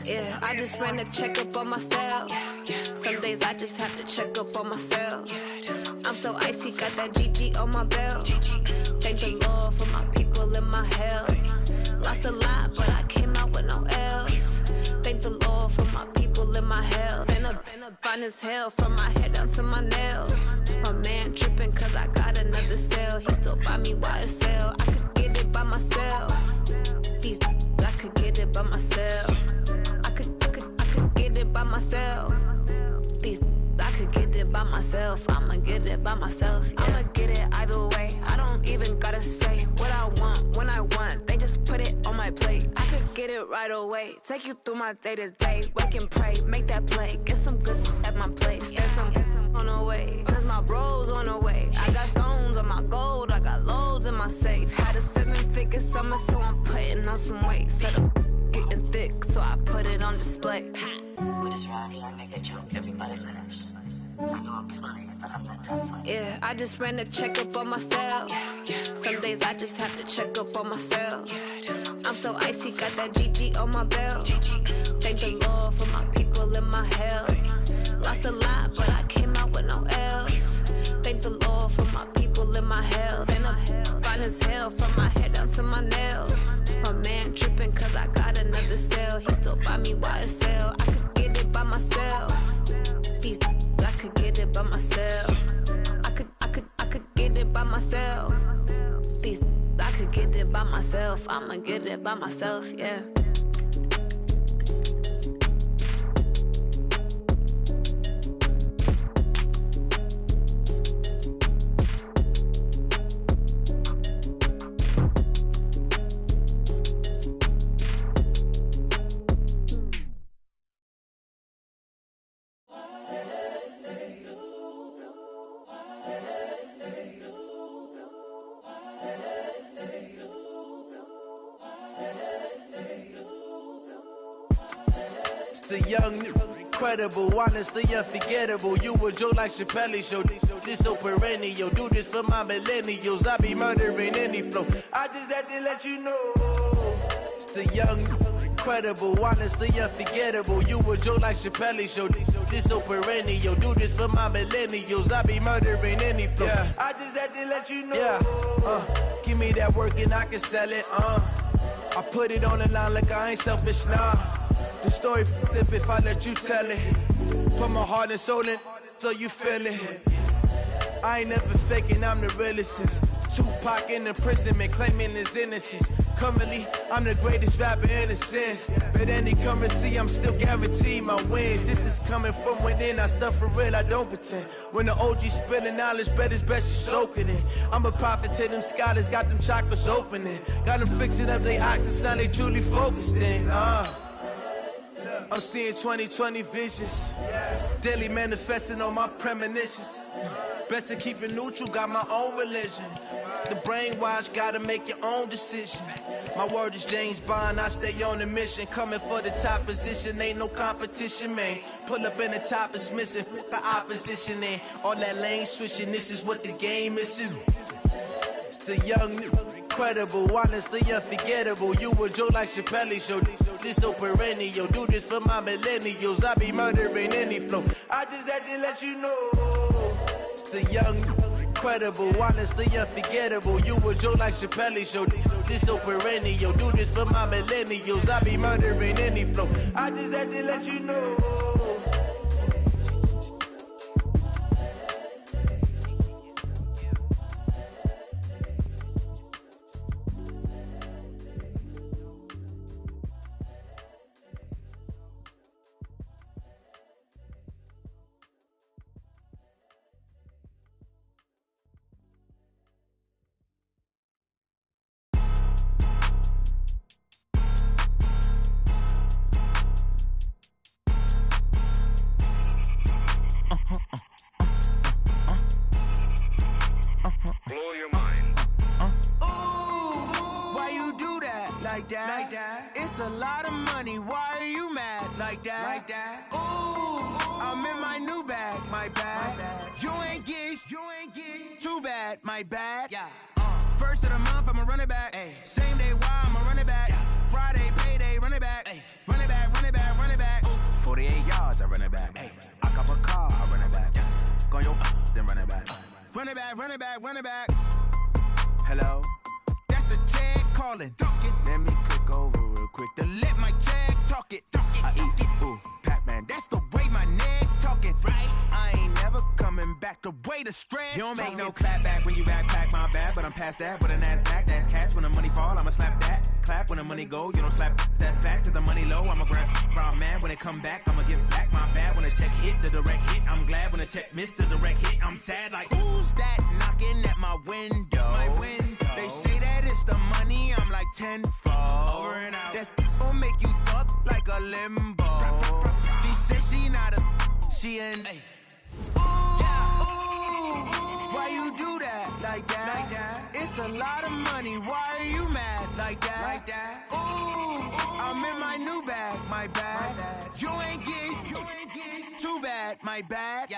Yeah, I just ran a checkup on myself. Some days I just have to check up on myself. I'm so icy, got that GG on my belt. Thank the Lord for my people in my health. Lost a lot, but I came out with no L's. Thank the Lord for my people in my health. Been a fine as hell from my head down to my nails. My man tripping cause I got another cell. He still buy me YSL. I could get it by myself. These I could get it by myself. I could get it by myself. These I could get it by myself. I'ma get it by myself. Yeah. I'ma get it either way. I don't even gotta say what I want when I want. They just put it on my plate. I could get it right away. Take you through my day to day. Wake and pray, make that play. Get some good at my place. There's some on the way. Cause my bros on the way. I got stones on my gold. I got loads in my safe. Had a 7-figure summer, so I'm putting on some weight. Set up getting thick, so I put it on display. With this rhyme, I make a joke, everybody laughs. I know I'm funny, but I'm not that funny. Yeah, I just ran a checkup on myself. Some days I just have to check up on myself. I'm so icy, got that GG on my belt. Thank the Lord for my people in my health. Lost a lot, but I came out with no L's. Thank the Lord for my people in my health. And I'm fine as hell from my head down to my nails. My man tripping cause I got another cell. He still buy me YSL. I could get it by myself. These I could get it by myself. I could get it by myself. These I could get it by myself. I'ma get it by myself, yeah. The young, incredible, honestly unforgettable. You a joke like Chappelle show. This so perennial. Do this for my millennials. I be murdering any flow. I just had to let you know. It's the young, incredible, honestly unforgettable. You a joke like Chappelle show. This so perennial. Do this for my millennials. I be murdering any flow. Yeah. I just had to let you know. Yeah. Give me that work and I can sell it. I put it on the line like I ain't selfish, nah. The story flip if I let you tell it. Put my heart and soul in so you feel it. I ain't never faking, I'm the realest since Tupac in imprisonment, claiming his innocence. Currently, I'm the greatest rapper in a sense. But any currency, I'm still guaranteed my wins. This is coming from within, I stuff for real, I don't pretend. When the OG spilling knowledge, bet it's best you soak it in. I'm a prophet to them scholars, got them chakras opening. Got them fixing up their octaves, now they truly focused in. I'm seeing 2020 visions. Daily manifesting on my premonitions. Best to keep it neutral, got my own religion. The brainwash, gotta make your own decision. My word is James Bond, I stay on a mission. Coming for the top position, ain't no competition, man. Pull up in the top is missing, the opposition in. All that lane switching, this is what the game is. It's the young, incredible, honestly unforgettable. You a joke like Chappelle show. This so perennial. Do this for my millennials. I be murdering any flow. I just had to let you know. It's the young, incredible, honestly unforgettable. You a joke like Chappelle show. This so perennial. Do this for my millennials. I be murdering any flow. I just had to let you know. Like that. It's a lot of money. Why are you mad like that? Ooh, I'm in my new bag. My bad. You ain't get too bad. My bad. Yeah. First of the month, I'ma run it back. Ay. Same day, why I'ma run it back. Yeah. Friday, payday, run it back. Ay. Run it back. run it back. 48 yards, I run it back. Hey, I cop a car, I run it back. Go your then run it back. Run it back, run it back, run it back. Hello? That's the jag calling. Let me click over real quick to let my jag talk it. I eat it, ooh, Pac-Man. That's the way my neck talking. Right? I ain't never coming back the way the stress. You don't make no clap back when you backpack, my bad, but I'm past that. With a NASDAQ, that's cash. When the money fall, I'ma slap that. Clap when the money go, you don't slap. That's facts. If the money low, I'ma grab round man. When it come back, I'ma give back my bad. When the check hit, the direct hit, I'm glad. When the check missed the direct hit, I'm sad. Like, who's that knocking at my window? My window. They say that it's the money, I'm like tenfold. Over and out. That's gon' make you fuck like a limbo. She said she not a, she an. Ooh, why you do that like that? It's a lot of money, why are you mad like that? Ooh, I'm in my new bag, my bad. You ain't get too bad, my bad.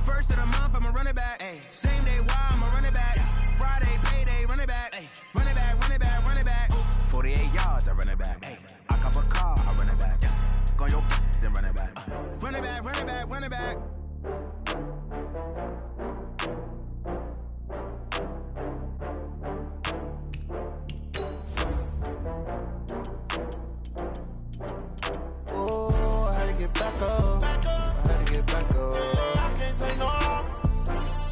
First of the month, I'ma run it back. Same day, why I'ma run it back. Friday, payday, run it back. Run it back, run it back, run it back. 48 yards, I run it back. I cop a car, I run it back. Go your then run it back. Run it back, run it back, run it back. Oh, I had to get back up. I had to get back up. I can't take no loss.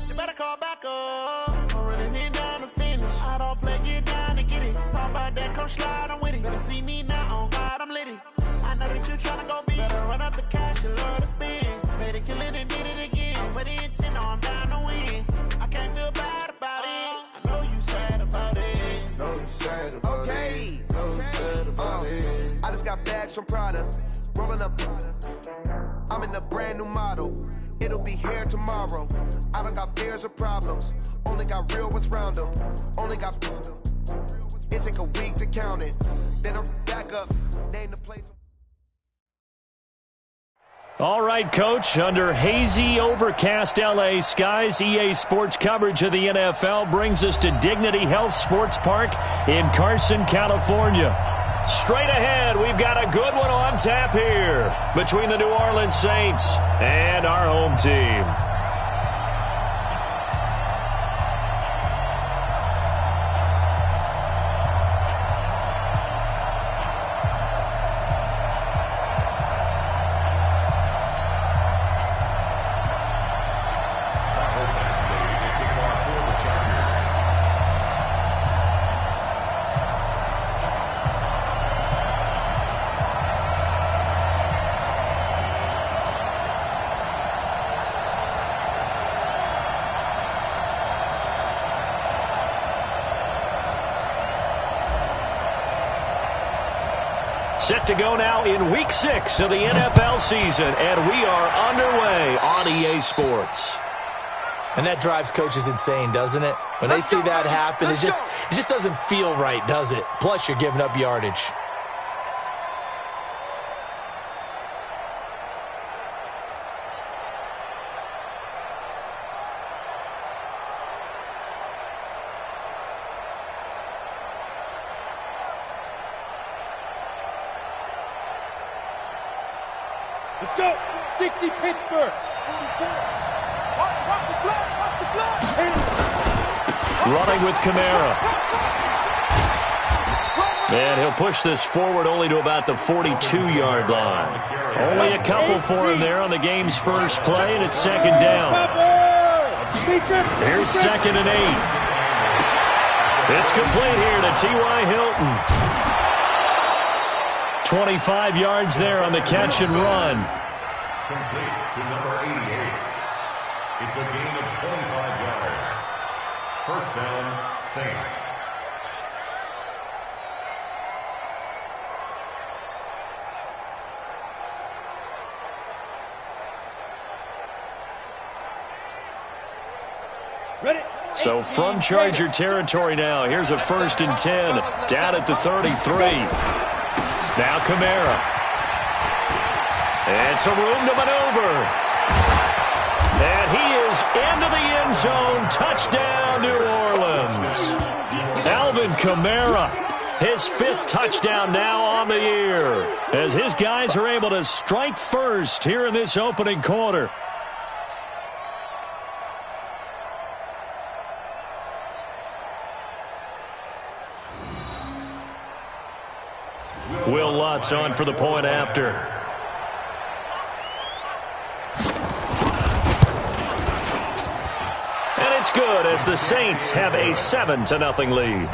You better call back up. I'm running it down to finish. I don't play, get down to get it. Talk about that, come slide, I'm with it. Better see me now, on God, I'm litty. I know that you tryna go big. Better run up the cash and love to spend. Made it, kill it, and did it again. I'm with the intent, no, I'm down to win. I can't feel bad about it. I know you sad about it. Know you sad about it. Know you sad about it. I just got bags from Prada. Rolling up. I'm in a brand new model. It'll be here tomorrow. I don't got fears or problems. Only got real ones round them. Only got. It take a week to count it. Then I'm back up. Name the place. All right, Coach, under hazy, overcast L.A. skies, EA Sports coverage of the NFL brings us to Dignity Health Sports Park in Carson, California. Straight ahead, we've got a good one on tap here between the New Orleans Saints and our home team. Set to go now in Week 6 of the NFL season, and we are underway on EA Sports. And that drives coaches insane, doesn't it? When they see that happen, it just doesn't feel right, does it? Plus, you're giving up yardage. Let's go. 60 Pittsburgh. Watch the blood. Running with Kamara. And he'll push this forward only to about the 42-yard line. Only a couple for him there on the game's first play, and it's second down. Here's 2nd and 8. It's complete here to T.Y. Hilton. 25 yards there on the catch and run. Complete to number 88. It's a gain of 25 yards. First down, Saints. Ready? So from Charger territory now, here's a 1st and 10, down at the 33. Now Kamara. And some room to maneuver. And he is into the end zone. Touchdown, New Orleans. Alvin Kamara His 5th touchdown now on the year, as his guys are able to strike first here in this opening quarter. Will Lutz on for the point after. And it's good as the Saints have a 7-0 lead.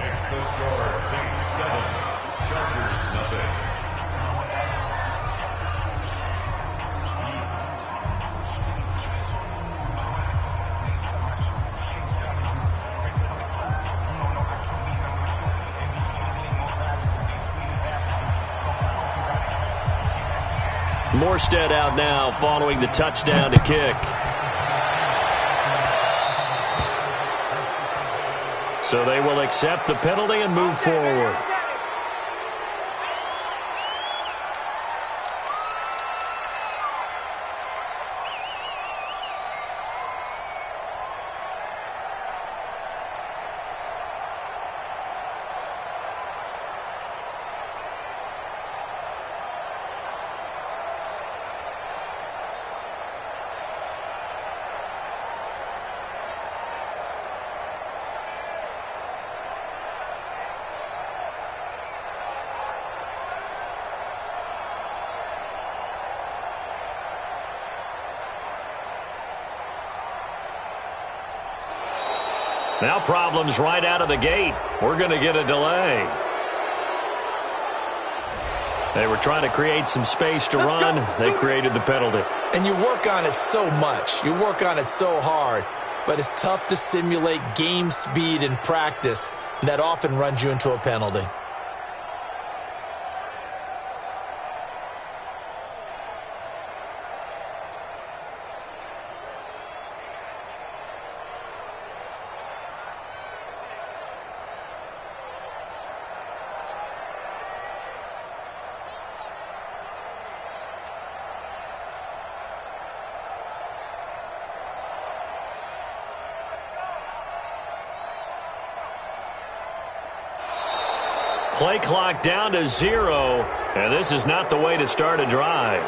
Morstead out now following the touchdown to kick. So they will accept the penalty and move forward. Now problems right out of the gate. We're going to get a delay. They were trying to create some space to run. They created the penalty. And you work on it so much. You work on it so hard. But it's tough to simulate game speed in practice. That often runs you into a penalty. Play clock down to 0, and this is not the way to start a drive.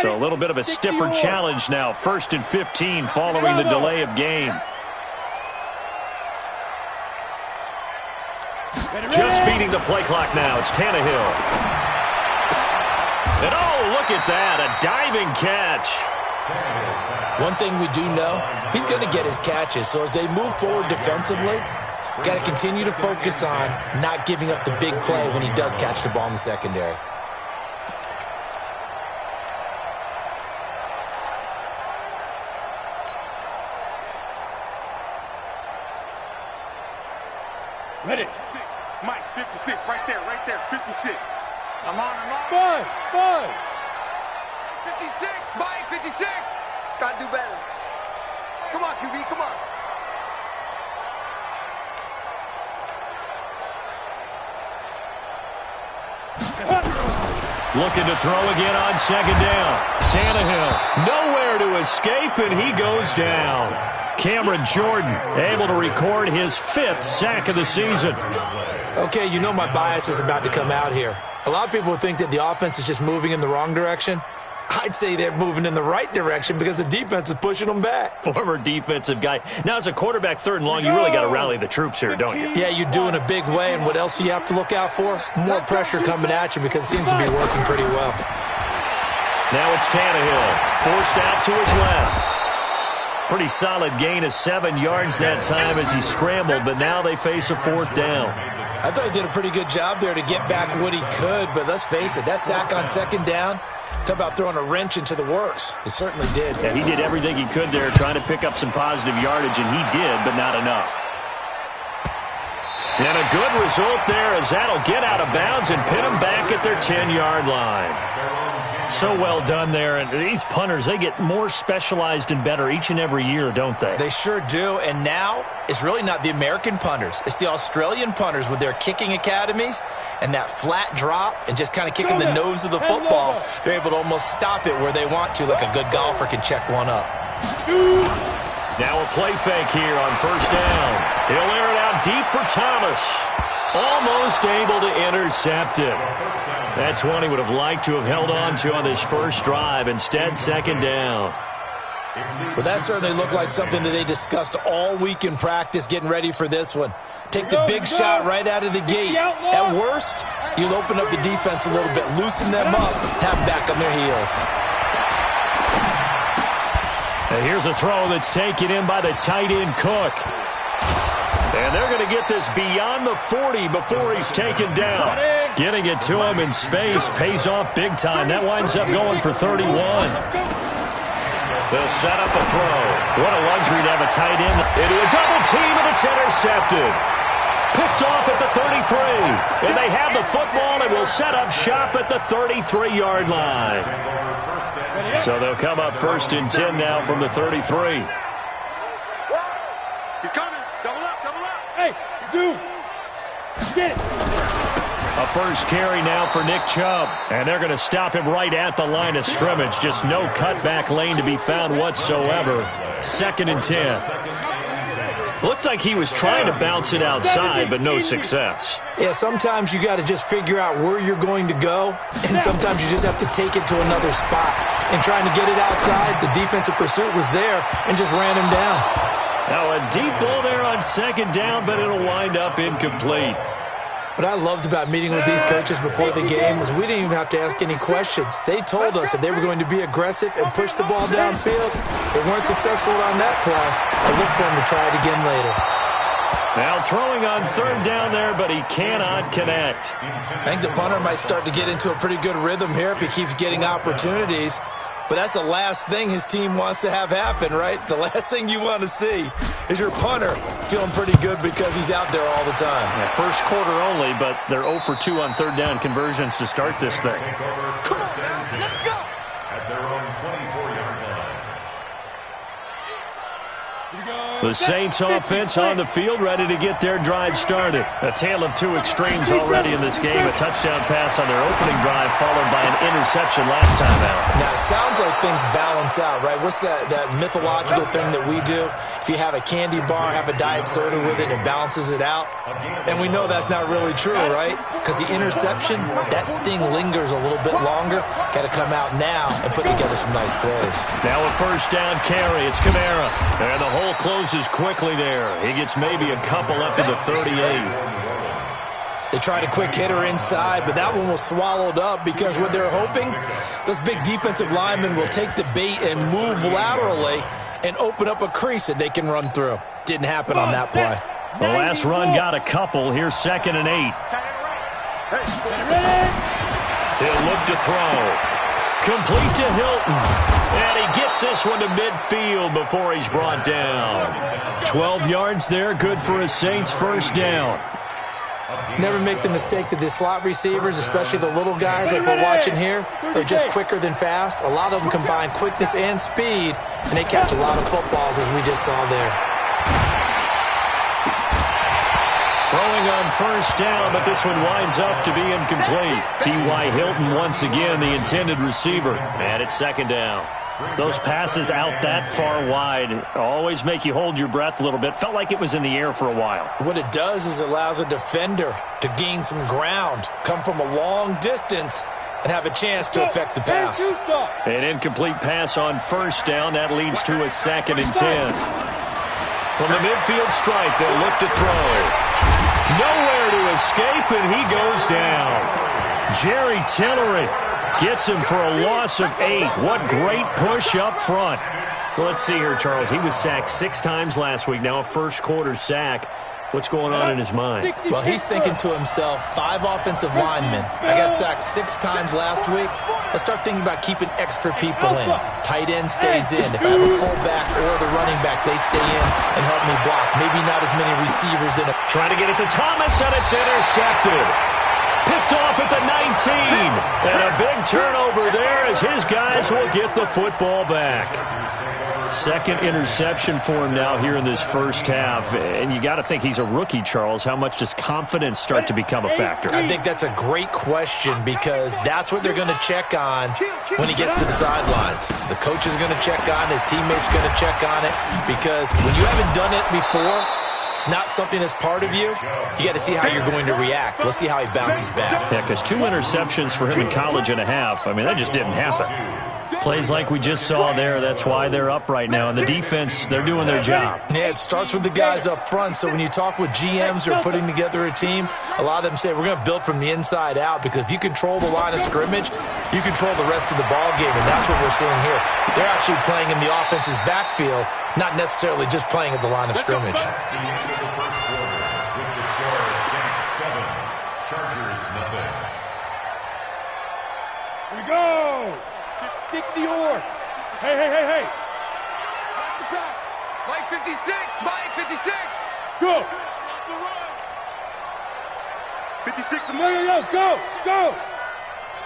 So a little bit of a stiffer challenge now. 1st and 15 following the delay of game. Just beating the play clock now. It's Tannehill. And oh, look at that. A diving catch. One thing we do know, he's going to get his catches. So as they move forward defensively, got to continue to focus on not giving up the big play when he does catch the ball in the secondary. Ready. 56. Mike, 56. Right there, 56. I'm on. Fine. 56. Mike, 56. Gotta do better. Come on, QB, come on. Looking to throw again on 2nd down. Tannehill nowhere to escape, and he goes down. Cameron Jordan able to record his 5th sack of the season. Okay, you know my bias is about to come out here. A lot of people think that the offense is just moving in the wrong direction. I'd say they're moving in the right direction because the defense is pushing them back. Former defensive guy. Now, as a quarterback 3rd and long, you really got to rally the troops here, don't you? Yeah, you do in a big way, and what else do you have to look out for? More pressure coming at you because it seems to be working pretty well. Now it's Tannehill, forced out to his left. Pretty solid gain of 7 yards that time as he scrambled, but now they face a 4th down. I thought he did a pretty good job there to get back what he could, but let's face it, that sack on 2nd down, talk about throwing a wrench into the works. It certainly did. Yeah, he did everything he could there trying to pick up some positive yardage, and he did, but not enough. And a good result there as that'll get out of bounds and pin them back at their 10-yard line. So well done there. And these punters, they get more specialized and better each and every year, don't they? They sure do. And now it's really not the American punters. It's the Australian punters with their kicking academies and that flat drop and just kind of kicking the nose of the football. They're able to almost stop it where they want to, like a good golfer can check one up. Now a play fake here on 1st down. He'll air it out deep for Thomas. Almost able to intercept it. That's one he would have liked to have held on to on this first drive. Instead, 2nd down. Well, that certainly looked like something that they discussed all week in practice getting ready for this one. Take the big shot right out of the gate. At worst, you'll open up the defense a little bit, loosen them up, have them back on their heels. And here's a throw that's taken in by the tight end Cook. And they're going to get this beyond the 40 before he's taken down. Getting it to him in space pays off big time. That winds up going for 31. They'll set up a throw. What a luxury to have a tight end into a double team, and it's intercepted. Picked off at the 33. And they have the football and will set up shop at the 33-yard line. So they'll come up 1st and 10 now from the 33. He's coming. Double up. Hey, Zoo. Get it. A first carry now for Nick Chubb. And they're going to stop him right at the line of scrimmage. Just no cutback lane to be found whatsoever. 2nd and 10. Looked like he was trying to bounce it outside, but no success. Yeah, sometimes you got to just figure out where you're going to go, and sometimes you just have to take it to another spot. And trying to get it outside, the defensive pursuit was there and just ran him down. Now a deep ball there on 2nd down, but it'll wind up incomplete. What I loved about meeting with these coaches before the game was we didn't even have to ask any questions. They told us that they were going to be aggressive and push the ball downfield. They weren't successful on that play. I look for them to try it again later. Now throwing on 3rd down there, but he cannot connect. I think the punter might start to get into a pretty good rhythm here if he keeps getting opportunities. But that's the last thing his team wants to have happen, right? The last thing you want to see is your punter feeling pretty good because he's out there all the time. Yeah, first quarter only, but they're 0 for 2 on 3rd down conversions to start this thing. Come on, man. Let's go. At their own 24-yard line. The Saints offense on the field, ready to get their drive started. A tale of two extremes already in this game. A touchdown pass on their opening drive, followed by an interception last time out. Now, it sounds like things balance out, right? What's that mythological thing that we do? If you have a candy bar, have a diet soda with it, it balances it out. And we know that's not really true, right? Because the interception, that sting lingers a little bit longer. Got to come out now and put together some nice plays. Now a first down carry. It's Kamara. And the hole closes quickly there. He gets maybe a couple up to the 38. They tried a quick hitter inside, but that one was swallowed up because what they're hoping, those big defensive linemen will take the bait and move laterally and open up a crease that they can run through. Didn't happen on that play. The last run got a couple. Here's 2nd and 8. He'll look to throw. Complete to Hilton. And he gets this one to midfield before he's brought down. 12 yards there, good for a Saints first down. Never make the mistake that the slot receivers, especially the little guys like we're watching here, are just quicker than fast. A lot of them combine quickness and speed, and they catch a lot of footballs, as we just saw there. Throwing on first down, but this one winds up to be incomplete. T.Y. Hilton once again the intended receiver. And it's 2nd down. Those passes out that far wide always make you hold your breath a little bit. Felt like it was in the air for a while. What it does is it allows a defender to gain some ground, come from a long distance, and have a chance to affect the pass. An incomplete pass on first down. That leads to a 2nd and 10. From the midfield stripe, they'll look to throw. Nowhere to escape, and he goes down. Jerry Tillery gets him for a loss of 8. What great push up front. Well, let's see here, Charles. He was sacked 6 times last week. Now a first-quarter sack. What's going on in his mind? Well, he's thinking to himself, 5 offensive linemen. I got sacked 6 times last week. Let's start thinking about keeping extra people in. Tight end stays in. If I have a fullback or the running back, they stay in and help me block. Maybe not as many receivers in it. Trying to get it to Thomas, and it's intercepted. Picked off at the 19. And a big turnover there as his guys will get the football back. 2nd interception for him now here in this first half. And you got to think he's a rookie, Charles. How much does confidence start to become a factor? I think that's a great question because that's what they're going to check on when he gets to the sidelines. The coach is going to check on it. His teammates are going to check on it because when you haven't done it before, it's not something that's part of you. You got to see how you're going to react. Let's see how he bounces back. Yeah, because 2 interceptions for him in college and a half. I mean, that just didn't happen. Plays like we just saw there, that's why they're up right now. And the defense, they're doing their job. Yeah, it starts with the guys up front. So when you talk with GMs who are putting together a team, a lot of them say we're going to build from the inside out because if you control the line of scrimmage, you control the rest of the ball game, and that's what we're seeing here. They're actually playing in the offense's backfield, not necessarily just playing at the line of scrimmage. Here we go! 60 or. Hey. Back to pass. Mike 56. Mike 56. Go. 56. Go.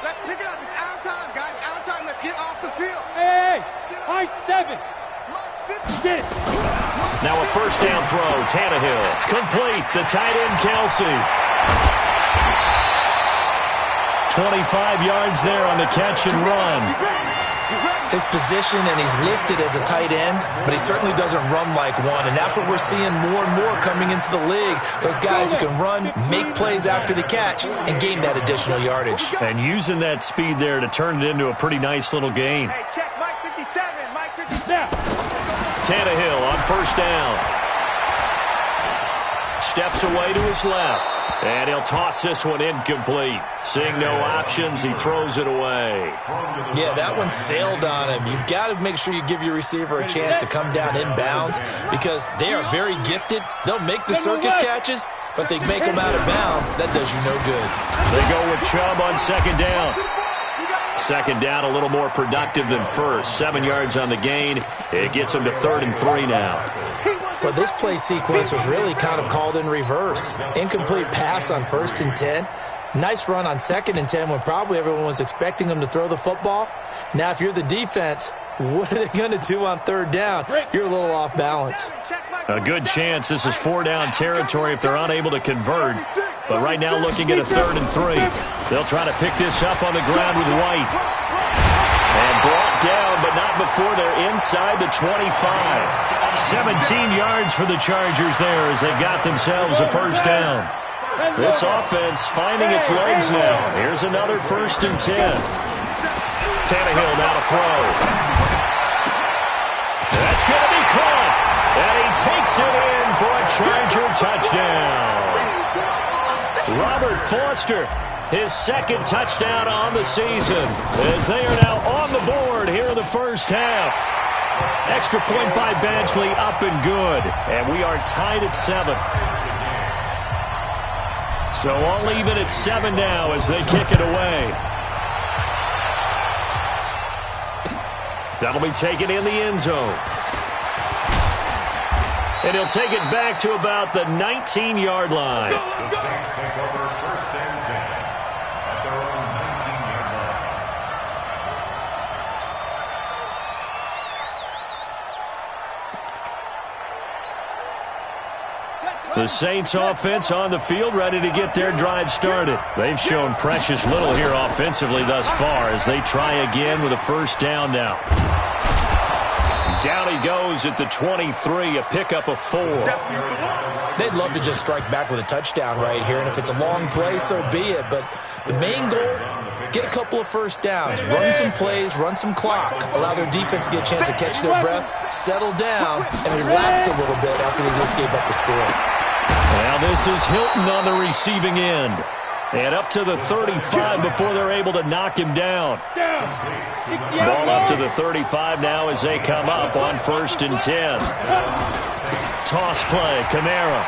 Let's pick it up. It's out of time, guys. Out of time. Let's get off the field. Hey. High 7. Get it. Now a first down throw. Tannehill. Complete. The tight end, Kelsey. 25 yards there on the catch and run. His position, and he's listed as a tight end, but he certainly doesn't run like one, and that's what we're seeing more and more coming into the league. Those guys who can run, make plays after the catch, and gain that additional yardage. And using that speed there to turn it into a pretty nice little gain. Hey, check Mike 57. Mike 57. Tannehill on first down. Steps away to his left. And he'll toss this one incomplete. Seeing no options, he throws it away. Yeah, that one sailed on him. You've got to make sure you give your receiver a chance to come down inbounds because they are very gifted. They'll make the circus catches, but they make them out of bounds. That does you no good. They go with Chubb on 2nd down. 2nd down, a little more productive than first. 7 yards on the gain. It gets them to 3rd and 3 now. Well, this play sequence was really kind of called in reverse. Incomplete pass on 1st and 10. Nice run on 2nd and 10 when probably everyone was expecting him to throw the football. Now, if you're the defense, what are they going to do on third down? You're a little off balance. A good chance this is 4-down territory if they're unable to convert. But right now looking at a 3rd and 3. They'll try to pick this up on the ground with White. And brought down, but not before they're inside the 25. 17 yards for the Chargers there as they've got themselves a first down. This offense finding its legs now. Here's another 1st and 10. Tannehill now to throw. That's going to be caught. And he takes it in for a Charger touchdown. Robert Foster, his 2nd touchdown on the season, as they are now on the board here in the first half. Extra point by Badgley, up and good. And we are tied at 7. So all even at 7 now as they kick it away. That'll be taken in the end zone. And he'll take it back to about the 19-yard line. The Saints take over 1st and 10 at their own 19-yard line. The Saints offense on the field, ready to get their drive started. They've shown precious little here offensively thus far as they try again with a 1st down now. Down he goes at the 23, a pickup of 4. They'd love to just strike back with a touchdown right here, and if it's a long play, so be it. But the main goal, get a couple of 1st downs, run some plays, run some clock, allow their defense to get a chance to catch their breath, settle down, and relax a little bit after they just gave up the score. Now this is Hilton on the receiving end. And up to the 35 before they're able to knock him down. Ball up to the 35 now as they come up on 1st and 10. Toss play, Kamara.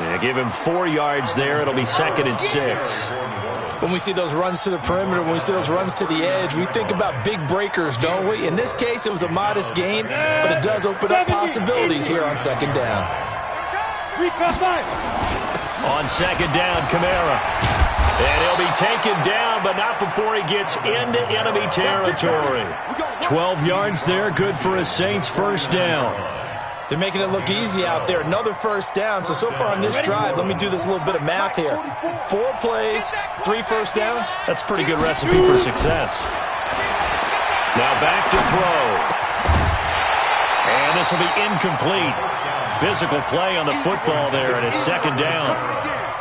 Yeah, give him 4 yards there. It'll be 2nd and 6. When we see those runs to the perimeter, when we see those runs to the edge, we think about big breakers, don't we? In this case, it was a modest gain, but it does open up possibilities here on 2nd down. On 2nd down, Kamara. And he'll be taken down, but not before he gets into enemy territory. 12 yards there, good for a Saints 1st down. They're making it look easy out there. Another 1st down. So far on this drive, let me do this little bit of math here. 4 plays, 3 1st downs. That's a pretty good recipe for success. Now back to throw. And this will be incomplete. Physical play on the football there, and it's 2nd down.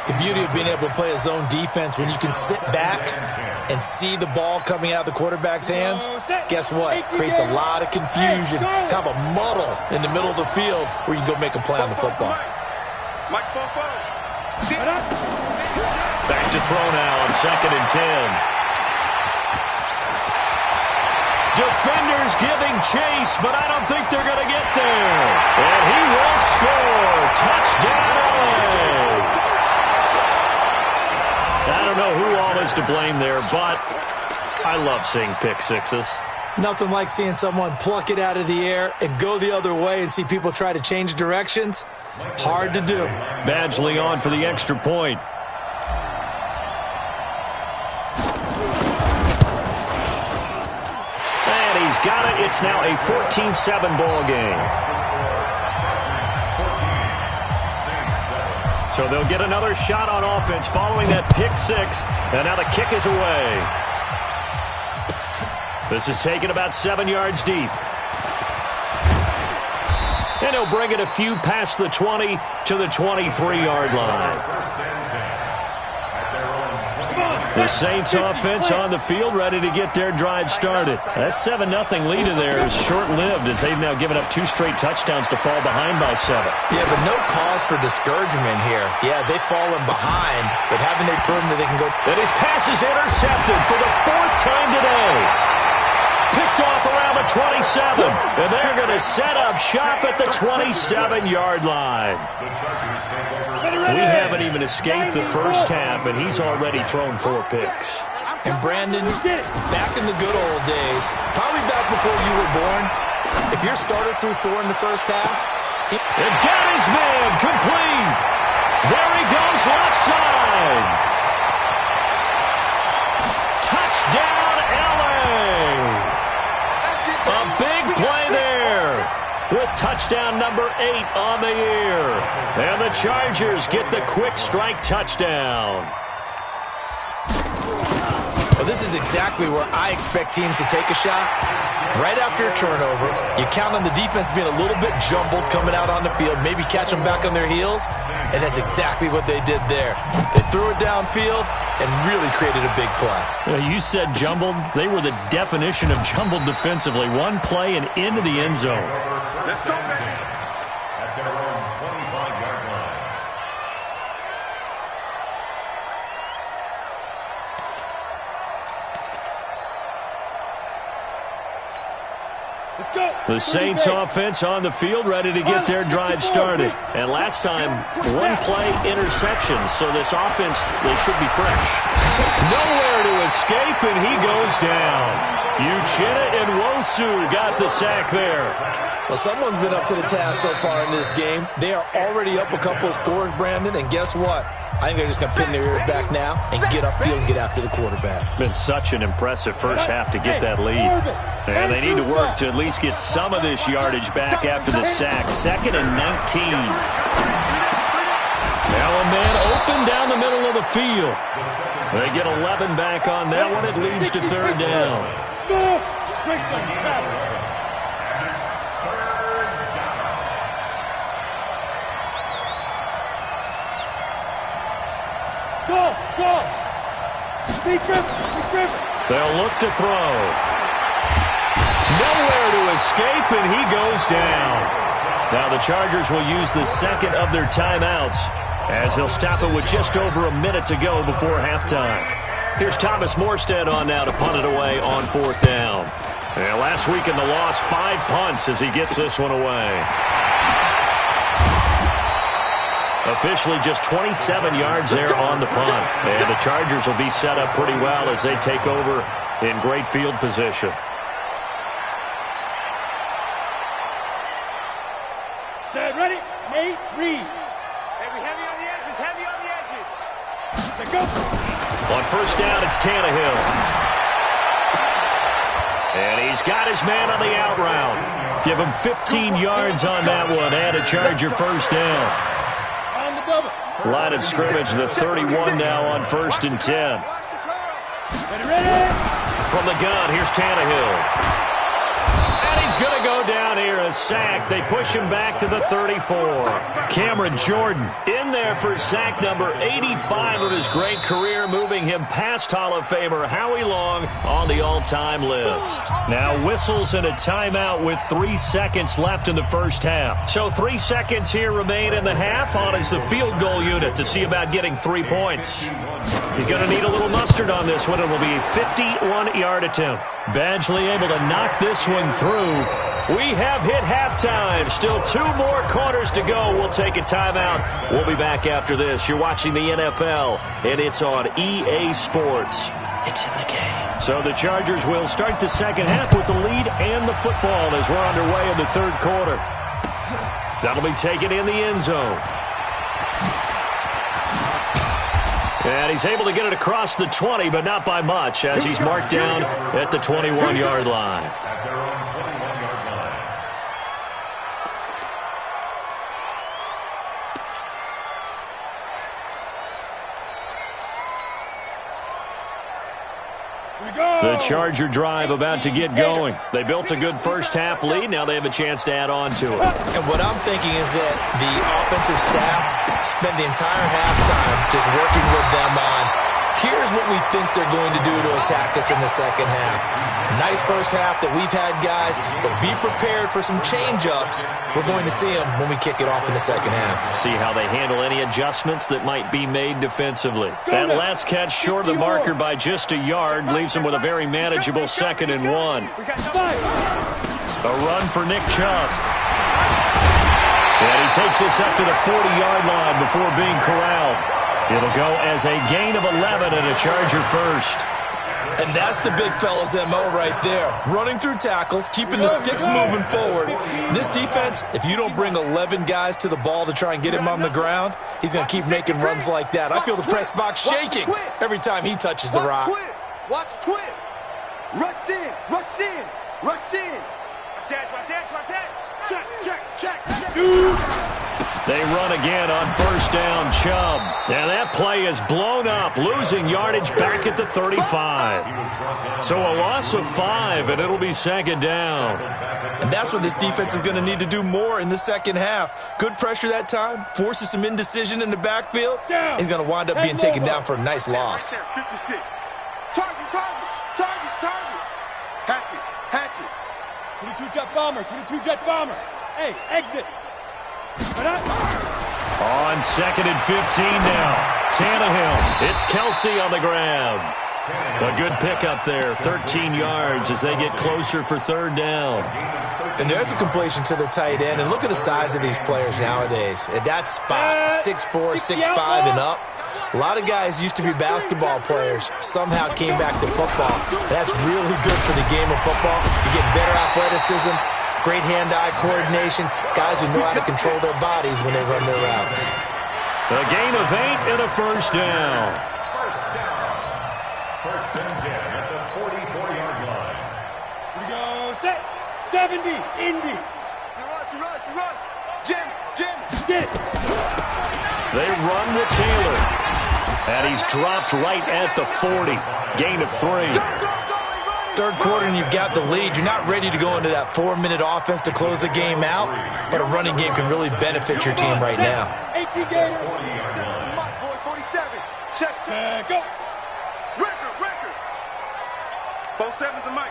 The beauty of being able to play a zone defense when you can sit back and see the ball coming out of the quarterback's hands, guess what? Creates a lot of confusion, kind of a muddle in the middle of the field where you can go make a play on the football. Back to throw now on 2nd and 10. Defenders giving chase, but I don't think they're going to get there. And he will score. Touchdown, LA. I don't know who all is to blame there, but I love seeing pick sixes. Nothing like seeing someone pluck it out of the air and go the other way and see people try to change directions. Hard to do. Badgley on for the extra point. He's got it. It's now a 14-7 ball game. So they'll get another shot on offense following that pick 6. And now the kick is away. This is taken about 7 yards deep. And he'll bring it a few past the 20 to the 23-yard line. The Saints offense on the field ready to get their drive started. That 7-0 lead of theirs is short-lived as they've now given up 2 straight touchdowns to fall behind by 7. Yeah, but no cause for discouragement here. Yeah, they've fallen behind, but haven't they proven that they can go? And his pass is intercepted for the 4th time today. Picked off around the 27. And they're going to set up shop at the 27-yard line. We haven't even escaped the first half, and he's already thrown 4 picks. And Brandon, back in the good old days, probably back before you were born, if your starter threw 4 in the first half, and got his man complete. There he goes, left side. Touchdown, touchdown number 8 on the year. And the Chargers get the quick strike touchdown. Well, this is exactly where I expect teams to take a shot. Right after a turnover, you count on the defense being a little bit jumbled coming out on the field, maybe catch them back on their heels, and that's exactly what they did there. They threw it downfield and really created a big play. You said jumbled. They were the definition of jumbled defensively. One play and into the end zone. Let's go, baby. At their own 25-yard line. Let's go. The Saints offense on the field, ready to get their drive started. And last time, one play interception, so this offense, they should be fresh. Nowhere to escape, and he goes down. Uchenna and Wosu got the sack there. Well, someone's been up to the task so far in this game. They are already up a couple of scores, Brandon, and guess what? I think they're just going to pin their ears back now and get upfield and get after the quarterback. Been such an impressive first half to get that lead. And they need to work to at least get some of this yardage back after the sack. 2nd and 19. Now a man open down the middle of the field. They get 11 back on that one. It leads to 3rd down. Go! Be driven. They'll look to throw. Nowhere to escape, and he goes down. Now the Chargers will use the second of their timeouts as they'll stop it with just over a minute to go before halftime. Here's Thomas Morstead on now to punt it away on 4th down. And last week in the loss, 5 punts as he gets this one away. Officially just 27 yards there on the punt. And the Chargers will be set up pretty well as they take over in great field position. Set, ready, Nate, read. Heavy on the edges. Let's go. On 1st down, it's Tannehill. And he's got his man on the out route. Give him 15 yards on that one and a Charger 1st down. Line of scrimmage, the 31 now on 1st and 10. From the gun, here's Tannehill. And he's going to go down here, a sack. They push him back to the 34. Cameron Jordan in there for sack number 85 of his great career, moving him past Hall of Famer Howie Long on the all-time list. Now whistles and a timeout with 3 seconds left in the first half. So 3 seconds here remain in the half. On is the field goal unit to see about getting 3 points. He's going to need a little mustard on this one. It will be a 51-yard attempt. Badgley able to knock this one through. We have hit halftime. Still 2 more quarters to go. We'll take a timeout. We'll be back after this. You're watching the NFL, and it's on EA Sports. It's in the game. So the Chargers will start the second half with the lead and the football as we're underway in the 3rd quarter. That'll be taken in the end zone. And he's able to get it across the 20, but not by much, as he's marked down at the 21-yard line. At their own 21-yard line. The Charger drive about to get going. They built a good first half lead. Now they have a chance to add on to it. And what I'm thinking is that the offensive staff spent the entire halftime just working with them on, here's what we think they're going to do to attack us in the second half. Nice first half that we've had, guys, but be prepared for some change-ups. We're going to see them when we kick it off in the second half. See how they handle any adjustments that might be made defensively. That last catch short of the marker by just a yard leaves them with a very manageable 2nd and 1. A run for Nick Chubb. And he takes this up to the 40-yard line before being corralled. It'll go as a gain of 11 and a Charger 1st. And that's the big fella's MO right there. Running through tackles, keeping the sticks moving forward. This defense, if you don't bring 11 guys to the ball to try and get him on the ground, he's going to keep making runs like that. I feel the press box shaking every time he touches the rock. Watch twins. Rush in. They run again on first down, Chubb. And that play is blown up, losing yardage back at the 35. So a loss of 5, and it'll be second down. And that's what this defense is going to need to do more in the second half. Good pressure that time, forces some indecision in the backfield. He's going to wind up being taken down for a nice loss. 56. Target. Hatchet. 22-jet bomber, 22-jet bomber. Hey, exit. On second and 15 now. Tannehill. It's Kelsey on the grab. A good pickup there. 13 yards as they get closer for third down. And there's a completion to the tight end. And look at the size of these players nowadays. At that spot, 6'4", 6'5", and up. A lot of guys used to be basketball players. Somehow came back to football. That's really good for the game of football. You get better athleticism, great hand-eye coordination, guys who know how to control their bodies when they run their routes. A gain of 8 and a first down. First and 10 at the 44-yard line. Here we go. Set. 70. Indy. You run. Jim. Get. They run with Taylor. And he's dropped right at the 40. Gain of 3. Third quarter and you've got the lead. You're not ready to go into that 4-minute offense to close the game out, but a running game can really benefit your team right now. 18 gainer. 47. Check. Go. Record. 47's the mic.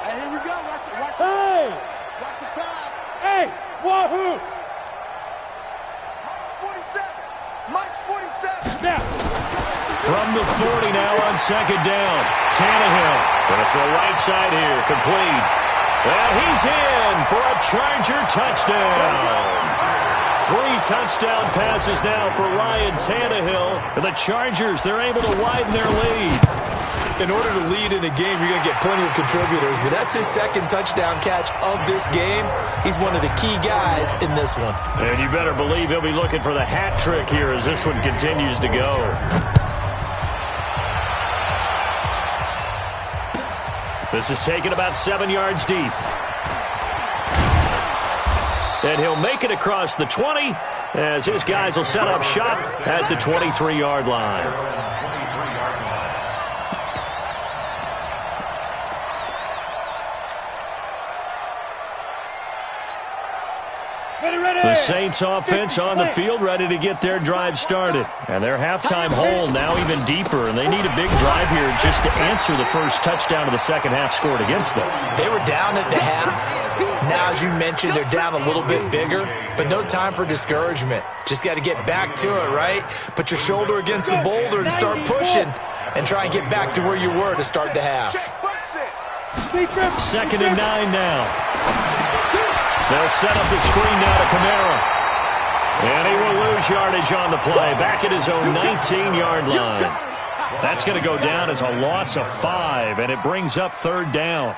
Hey, here we go. Watch the pass. Hey, wahoo. Mike's 47. Now. From the 40 now on second down. Tannehill. Gonna throw right side here. Complete. And he's in for a Charger touchdown. 3 touchdown passes now for Ryan Tannehill. And the Chargers, they're able to widen their lead. In order to lead in a game, you're going to get plenty of contributors, but that's his second touchdown catch of this game. He's one of the key guys in this one. And you better believe he'll be looking for the hat trick here as this one continues to go. This is taken about 7 yards deep. And he'll make it across the 20 as his guys will set up shop at the 23-yard line. The Saints offense on the field ready to get their drive started. And their halftime hole now even deeper, and they need a big drive here just to answer the first touchdown of the second half scored against them. They were down at the half. Now, as you mentioned, they're down a little bit bigger, but no time for discouragement. Just got to get back to it, right? Put your shoulder against the boulder and start pushing and try and get back to where you were to start the half. Second and 9 now. They'll set up the screen now to Kamara. And he will lose yardage on the play. Back at his own 19-yard line. That's going to go down as a loss of 5, and it brings up third down.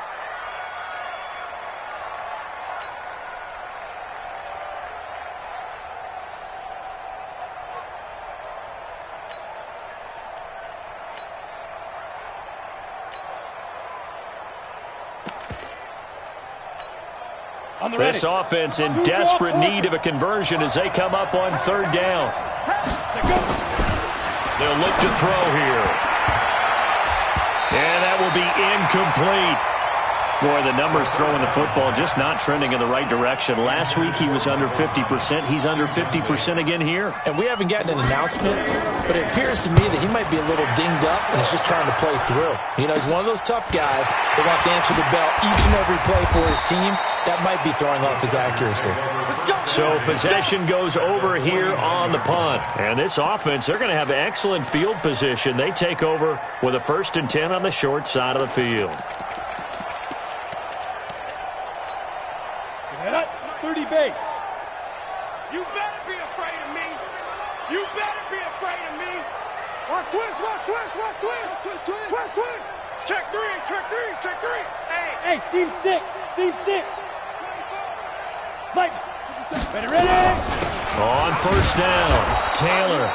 This offense in desperate need of a conversion as they come up on third down. They'll look to throw here. And that will be incomplete. Boy, the numbers throwing the football just not trending in the right direction. Last week he was under 50%. He's under 50% again here. And we haven't gotten an announcement, but it appears to me that he might be a little dinged up and is just trying to play through. You know, he's one of those tough guys that wants to answer the bell each and every play for his team. That might be throwing off his accuracy. So possession goes over here on the punt. And this offense, they're going to have excellent field position. They take over with a 1st and 10 on the short side of the field. 30 base. You better be afraid of me. You better be afraid of me. Watch twist. Check three. Hey, seam 6. Mike. Ready. On first down, Taylor.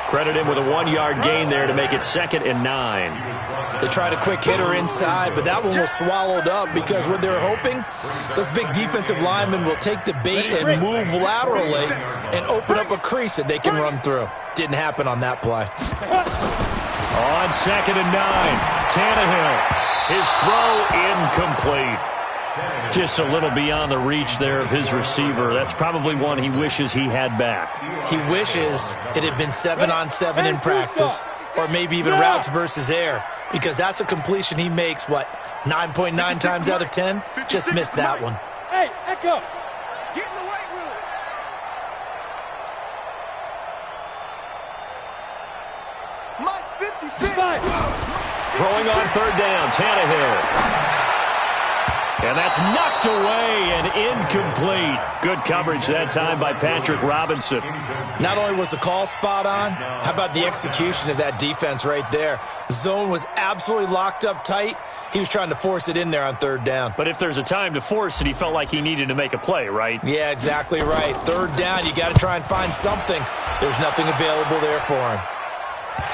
Credit him with a 1-yard gain there to make it 2nd and 9. They tried a quick hitter inside, but that one was swallowed up because what they were hoping, those big defensive linemen will take the bait and move laterally and open up a crease that they can run through. Didn't happen on that play. On 2nd and 9, Tannehill. His throw incomplete. Just a little beyond the reach there of his receiver. That's probably one he wishes he had back. He wishes it had been 7-on-7 in practice, or maybe even routes versus air, because that's a completion he makes, 9.9 times out of 10? Just missed that one. Hey, Echo! Get in the weight room. Mike 56. Throwing on 3rd down, Tannehill. And that's knocked away and incomplete. Good coverage that time by Patrick Robinson. Not only was the call spot on, how about the execution of that defense right there? The zone was absolutely locked up tight. He was trying to force it in there on 3rd down. But if there's a time to force it, he felt like he needed to make a play, right? Yeah, exactly right. 3rd down, you got to try and find something. There's nothing available there for him.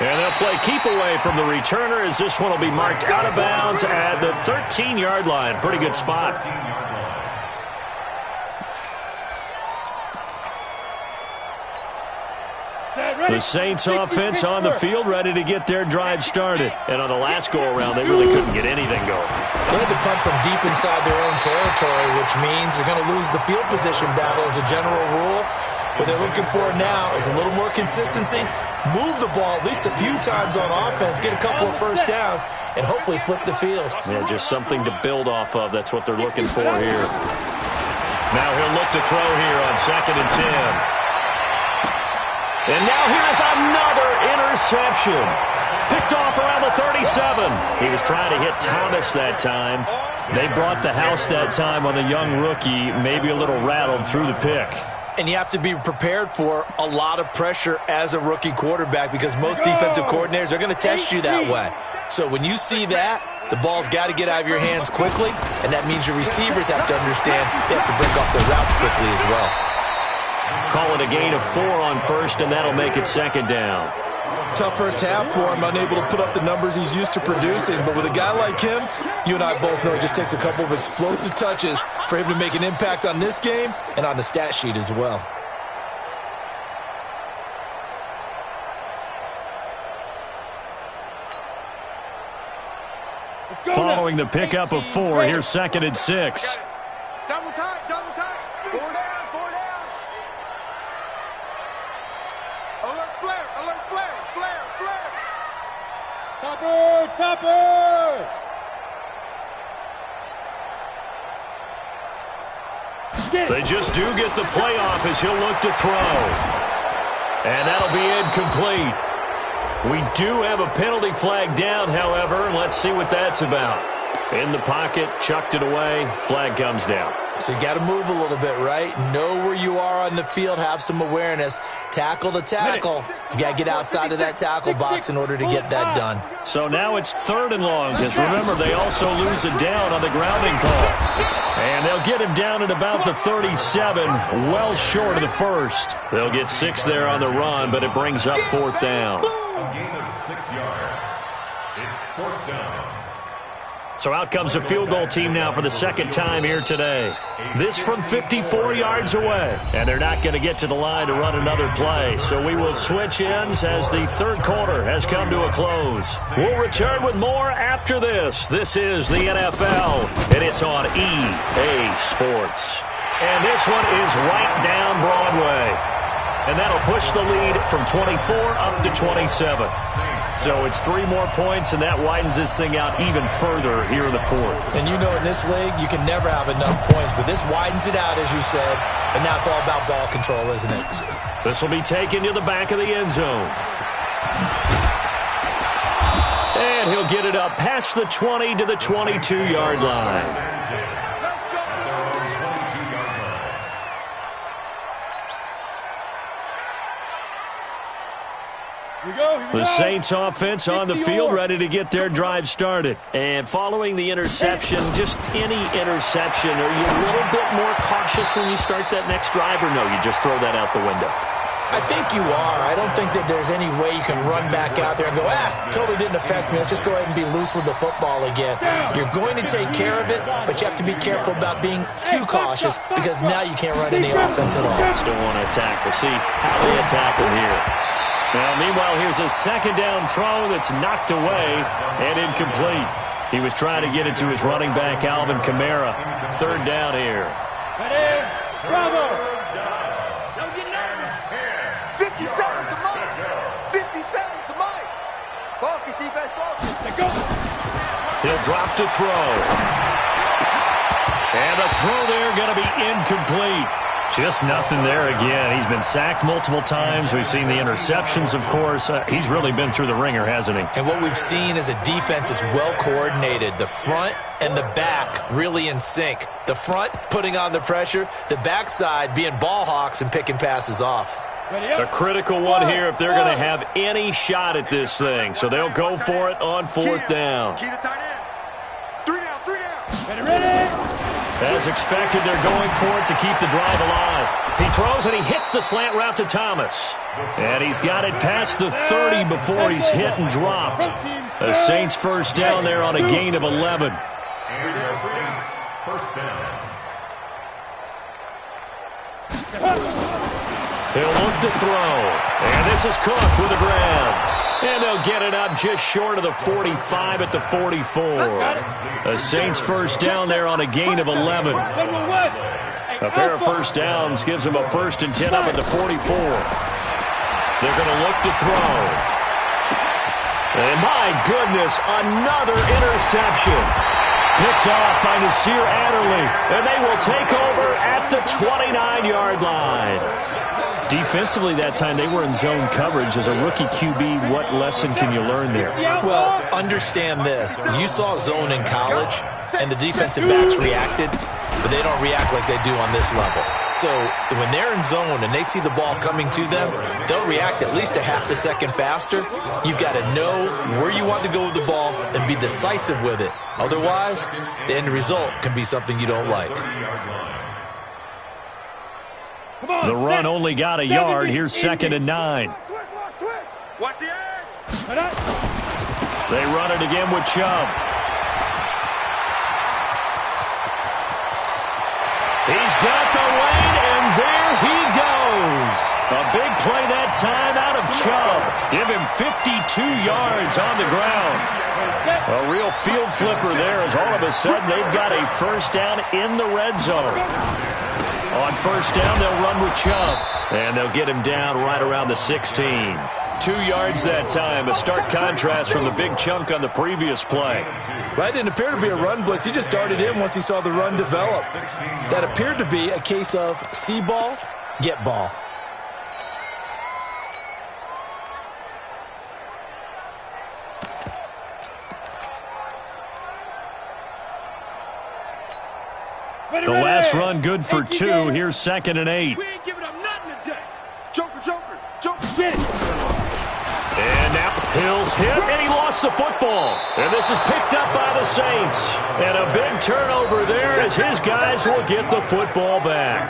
And they'll play keep away from the returner as this one will be marked out of bounds at the 13-yard line. Pretty good spot. The Saints offense on the field ready to get their drive started. And on the last go-around, they really couldn't get anything going. They had to punt from deep inside their own territory, which means they're going to lose the field position battle as a general rule. What they're looking for now is a little more consistency, move the ball at least a few times on offense, get a couple of 1st downs, and hopefully flip the field. Yeah, just something to build off of. That's what they're looking for here. Now he'll look to throw here on 2nd and 10. And now here's another interception. Picked off around the 37. He was trying to hit Thomas that time. They brought the house that time on the young rookie, maybe a little rattled through the pick. And you have to be prepared for a lot of pressure as a rookie quarterback because most defensive coordinators are going to test you that way. So when you see that, the ball's got to get out of your hands quickly, and that means your receivers have to understand they have to break off their routes quickly as well. Call it a gain of 4 on 1st, and that'll make it 2nd down. Tough first half for him, unable to put up the numbers he's used to producing. But with a guy like him, you and I both know it just takes a couple of explosive touches for him to make an impact on this game and on the stat sheet as well. Following the pickup of 4, here's 2nd and 6. Double time, double time. 4 down, 4 down. Alert flare, alert flare, flare, flare. Topper, topper. They just do get the playoff as he'll look to throw. And that'll be incomplete. We do have a penalty flag down, however. Let's see what that's about. In the pocket, chucked it away, flag comes down. So you got to move a little bit, right? Know where you are on the field, have some awareness. Tackle to tackle. You got to get outside of that tackle box in order to get that done. So now it's 3rd and long, because remember, they also lose it down on the grounding call. And they'll get him down at about the 37, well short of the 1st. They'll get 6 there on the run, but it brings up 4th down. A gain of 6 yards. It's 4th down. So out comes a field goal team now for the 2nd time here today. This from 54 yards away. And they're not going to get to the line to run another play. So we will switch ends as the 3rd quarter has come to a close. We'll return with more after this. This is the NFL, and it's on EA Sports. And this one is right down Broadway. And that'll push the lead from 24 up to 27. So it's 3 more points, and that widens this thing out even further here in the 4th. And you know in this league, you can never have enough points, but this widens it out, as you said, and now it's all about ball control, isn't it? This will be taken to the back of the end zone. And he'll get it up past the 20 to the 22-yard line. The Saints offense on the field ready to get their drive started. And following the interception, just any interception, are you a little bit more cautious when you start that next drive, or no, you just throw that out the window? I think you are. I don't think that there's any way you can run back out there and go, totally didn't affect me. Let's just go ahead and be loose with the football again. You're going to take care of it, but you have to be careful about being too cautious because now you can't run any offense at all. Still want to attack. We'll see how they attack him here. Now, meanwhile, here's a second down throw that's knocked away and incomplete. He was trying to get it to his running back, Alvin Kamara. Third down here. That is trouble. 50 seconds to Mike. 50 seconds to Mike. Focus, defense, focus. He'll drop to throw. And the throw there going to be incomplete. Just nothing there again. He's been sacked multiple times. We've seen the interceptions, of course. He's really been through the ringer, hasn't he? And what we've seen is a defense that's well coordinated. The front and the back really in sync. The front putting on the pressure. The backside being ball hawks and picking passes off. A critical one here if they're going to have any shot at this thing. So they'll go for it on fourth down. Key to tight end. 3 down, 3 down. Ready? As expected, they're going for it to keep the drive alive. He throws and he hits the slant route to Thomas. And he's got it past the 30 before he's hit and dropped. The Saints first down there on a gain of 11. And the Saints first down. He'll look to throw. And this is Cook with a grab. And they'll get it up just short of the 45 at the 44. The Saints first down there on a gain of 11. A pair of first downs gives them a 1st and 10 up at the 44. They're going to look to throw. And my goodness, another interception. Picked off by Nasir Adderley. And they will take over at the 29-yard line. Defensively that time, they were in zone coverage. As a rookie QB, what lesson can you learn there? Well, understand this. You saw zone in college, and the defensive backs reacted, but they don't react like they do on this level. So when they're in zone and they see the ball coming to them, they'll react at least a half a second faster. You've got to know where you want to go with the ball and be decisive with it. Otherwise, the end result can be something you don't like. The run only got a yard. Here's 2nd and 9. Watch the edge. They run it again with Chubb. He's got the lane, and there he goes. A big play that time out of Chubb. Give him 52 yards on the ground. A real field flipper there as all of a sudden they've got a first down in the red zone. On first down, they'll run with Chubb. And they'll get him down right around the 16. 2 yards that time. A stark contrast from the big chunk on the previous play. That didn't appear to be a run blitz. He just darted in once he saw the run develop. That appeared to be a case of see ball, get ball. The last run good for 2. Here's 2nd and 8. We ain't giving up nothing today. Joker. Get it. And now Hill's hit, and he lost the football. And this is picked up by the Saints. And a big turnover there as his guys will get the football back.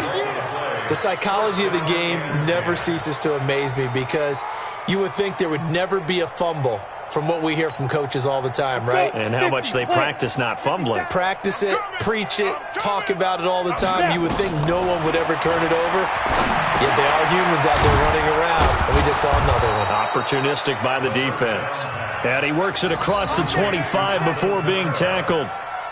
The psychology of the game never ceases to amaze me because you would think there would never be a fumble from what we hear from coaches all the time, right? And how much they practice not fumbling. Practice it, preach it, talk about it all the time. You would think no one would ever turn it over. Yet they are humans out there running around, and we just saw another one. Opportunistic by the defense. And he works it across the 25 before being tackled.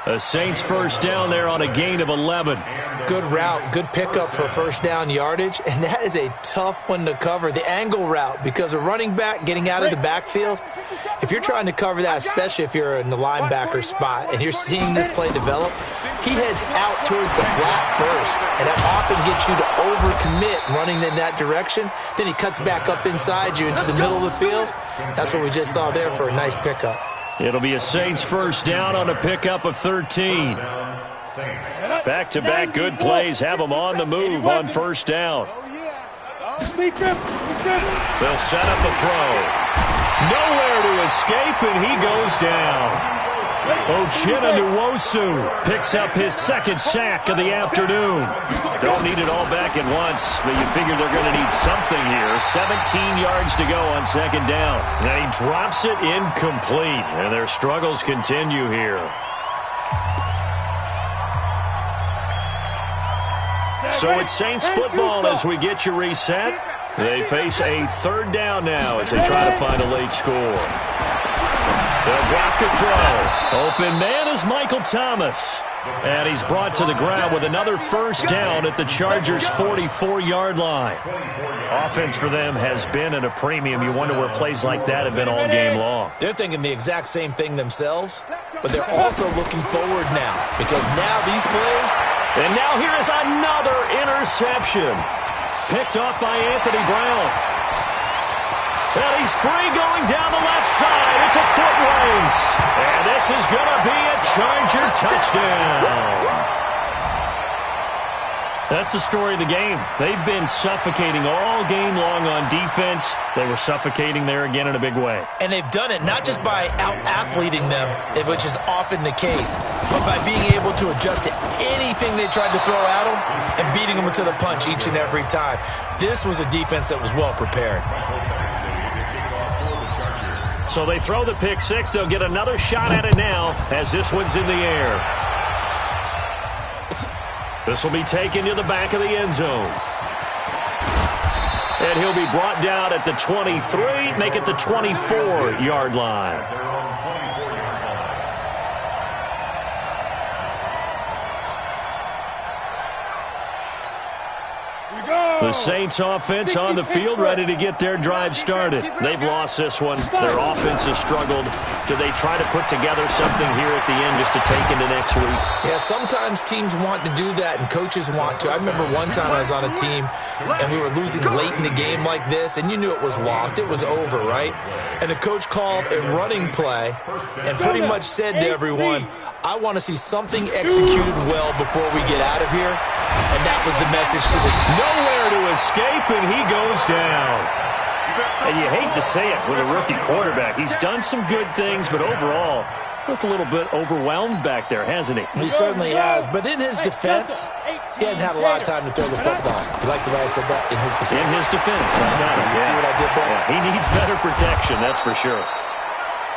A Saints first down there on a gain of 11. Good route, good pickup for first down yardage, and that is a tough one to cover. The angle route, because a running back getting out of the backfield, if you're trying to cover that, especially if you're in the linebacker spot and you're seeing this play develop, he heads out towards the flat first, and that often gets you to overcommit running in that direction. Then he cuts back up inside you into the middle of the field. That's what we just saw there for a nice pickup. It'll be a Saints first down on a pickup of 13. Back-to-back good plays have them on the move on first down. They'll They'll set up a throw. Nowhere to escape, and he goes down. Uchenna picks up his second sack of the afternoon. Don't need it all back at once, but you figure they're going to need something here. 17 yards to go on second down. And he drops it incomplete, and their struggles continue here. So it's Saints football as we get you reset. They face a third down now as they try to find a late score. They'll drop the throw. Open man is Michael Thomas. And he's brought to the ground with another first down at the Chargers' 44-yard line. Offense for them has been at a premium. You wonder where plays like that have been all game long. They're thinking the exact same thing themselves, but they're also looking forward now because now these plays. And now here is another interception. Picked off by Anthony Brown. And he's free going down the left side. It's a foot race. And this is going to be a Charger touchdown. That's the story of the game. They've been suffocating all game long on defense. They were suffocating there again in a big way. And they've done it not just by out-athleting them, which is often the case, but by being able to adjust to anything they tried to throw at them and beating them to the punch each and every time. This was a defense that was well prepared. So they throw the pick six. They'll get another shot at it now as this one's in the air. This will be taken to the back of the end zone. And he'll be brought down at the 23, make it the 24-yard line. The Saints offense on the field, ready to get their drive started. They've lost this one. Their offense has struggled. Do they try to put together something here at the end just to take into next week? Yeah, sometimes teams want to do that and coaches want to. I remember one time I was on a team and we were losing late in the game like this, and you knew it was lost. It was over, right? And the coach called a running play and pretty much said to everyone, I want to see something executed well before we get out of here. And that was the message to the... Nowhere to escape, and he goes down. And you hate to say it with a rookie quarterback. He's done some good things, but overall, looked a little bit overwhelmed back there, hasn't he? He certainly has. But in his defense, he hadn't had a lot of time to throw the football. You like the way I said that? In his defense. In his defense. I got it. See what I did there? Yeah, he needs better protection, that's for sure.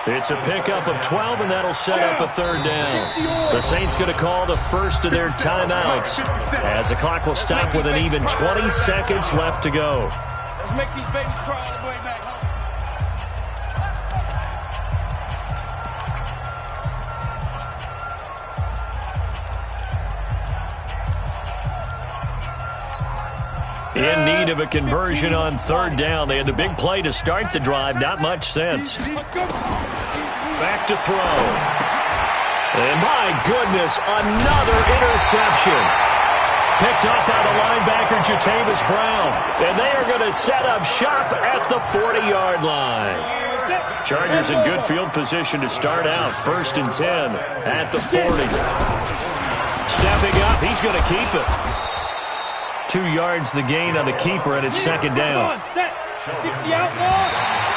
It's a pickup of 12, and that'll set up a third down. The Saints going to call the first of their timeouts as the clock will stop with an even 20 seconds left to go. Let's make these babies cry on the way back home. In need of a conversion on third down. They had the big play to start the drive. Not much sense. Back to throw. And my goodness, another interception. Picked up by the linebacker, Jatavis Brown. And they are going to set up shop at the 40-yard line. Chargers in good field position to start out. 1st and 10 at the 40. Stepping up, he's going to keep it. 2 yards the gain on the keeper, and it's second down. 60 out,